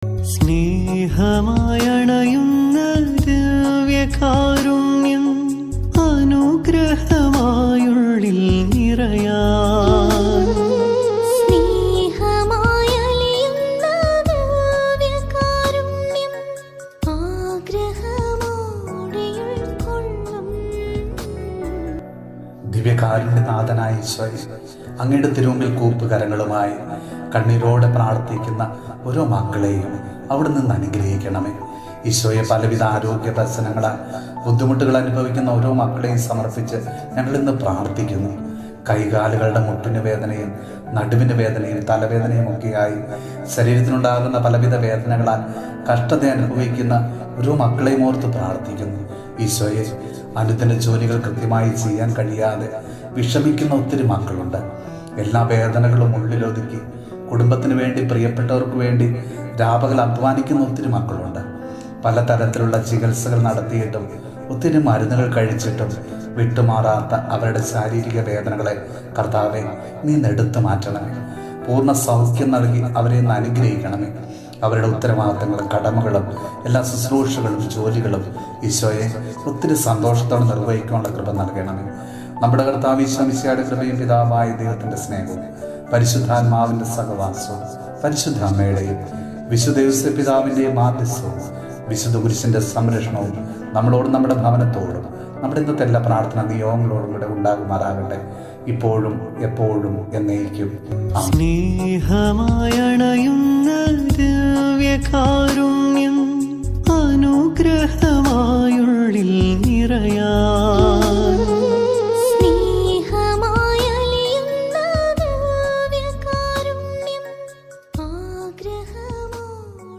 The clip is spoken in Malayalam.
സ്നേഹമായണയുന്ന ദിവ്യകാരുണ്യം അനുഗ്രഹമായുള്ളിൽ നിറയാൻ ദിവ്യകാരുണ്യനാഥനായ ഈശോയെ, അങ്ങയുടെ തിരുമുമ്പിൽ കൂപ്പുകരങ്ങളുമായി കണ്ണീരോടെ പ്രാർത്ഥിക്കുന്ന ഓരോ മക്കളെയും അവിടെ നിന്ന് അനുഗ്രഹിക്കണമേ. ഈശോയെ, പലവിധ ആരോഗ്യ പ്രശ്നങ്ങളാൽ ബുദ്ധിമുട്ടുകൾ അനുഭവിക്കുന്ന ഓരോ മക്കളെയും സമർപ്പിച്ച് ഞങ്ങളിന്ന് പ്രാർത്ഥിക്കുന്നു. കൈകാലുകളുടെ മുട്ടിന് വേദനയും നടുവിന് വേദനയും തലവേദനയും ഒക്കെയായി ശരീരത്തിനുണ്ടാകുന്ന പലവിധ വേദനകളാൽ കഷ്ടത അനുഭവിക്കുന്ന ഓരോ മക്കളെയും ഓർത്ത് പ്രാർത്ഥിക്കുന്നു. ഈശോയെ, അനുദിന ജോലികൾ കൃത്യമായി ചെയ്യാൻ കഴിയാതെ വിഷമിക്കുന്ന ഒത്തിരി മക്കളുണ്ട്. എല്ലാ വേദനകളും ഉള്ളിലൊതുക്കി കുടുംബത്തിന് വേണ്ടി, പ്രിയപ്പെട്ടവർക്ക് വേണ്ടി രാപകൽ അധ്വാനിക്കുന്ന ഒത്തിരി മക്കളുണ്ട്. പലതരത്തിലുള്ള ചികിത്സകൾ നടത്തിയിട്ടും ഒത്തിരി മരുന്നുകൾ കഴിച്ചിട്ടും വിട്ടുമാറാത്ത അവരുടെ ശാരീരിക വേദനകളെ കർത്താവെ, നീ എടുത്തു മാറ്റണമേ. പൂർണ്ണ സൗഖ്യം നൽകി അവരെ ഒന്ന് അനുഗ്രഹിക്കണമേ. അവരുടെ ഉത്തരവാദിത്തങ്ങളും കടമകളും എല്ലാ ശുശ്രൂഷകളും ജോലികളും ഈശോയെ ഒത്തിരി സന്തോഷത്തോടെ നിർവഹിക്കാനുള്ള കൃപ നൽകണമേ. നമ്മുടെ കർത്താവ് ഈശോ മിശിഹായുടെ കൃപയും പിതാവായ ദൈവത്തിൻ്റെ സ്നേഹവും പരിശുദ്ധാത്മാവിൻ്റെ സഹവാസവും പരിശുദ്ധ അമ്മയുടെയും വിശുദ്ധ യോസേപ്പ് പിതാവിൻ്റെയും മാധ്യസ്ഥവും വിശുദ്ധ കുരിശിൻ്റെ സംരക്ഷണവും നമ്മളോടും നമ്മുടെ ഭവനത്തോടും നമ്മുടെ ഇന്നത്തെ എല്ലാ പ്രാർത്ഥന നിയോഗങ്ങളോടും കൂടെ ഉണ്ടാകുമാറാകട്ടെ, ഇപ്പോഴും എപ്പോഴും എന്നേക്കും. സ്നേഹമായണയുന്ന ദിവ്യകാരുണ്യം അനുഗ്രഹമായുള്ളിൽ നിറയാൻ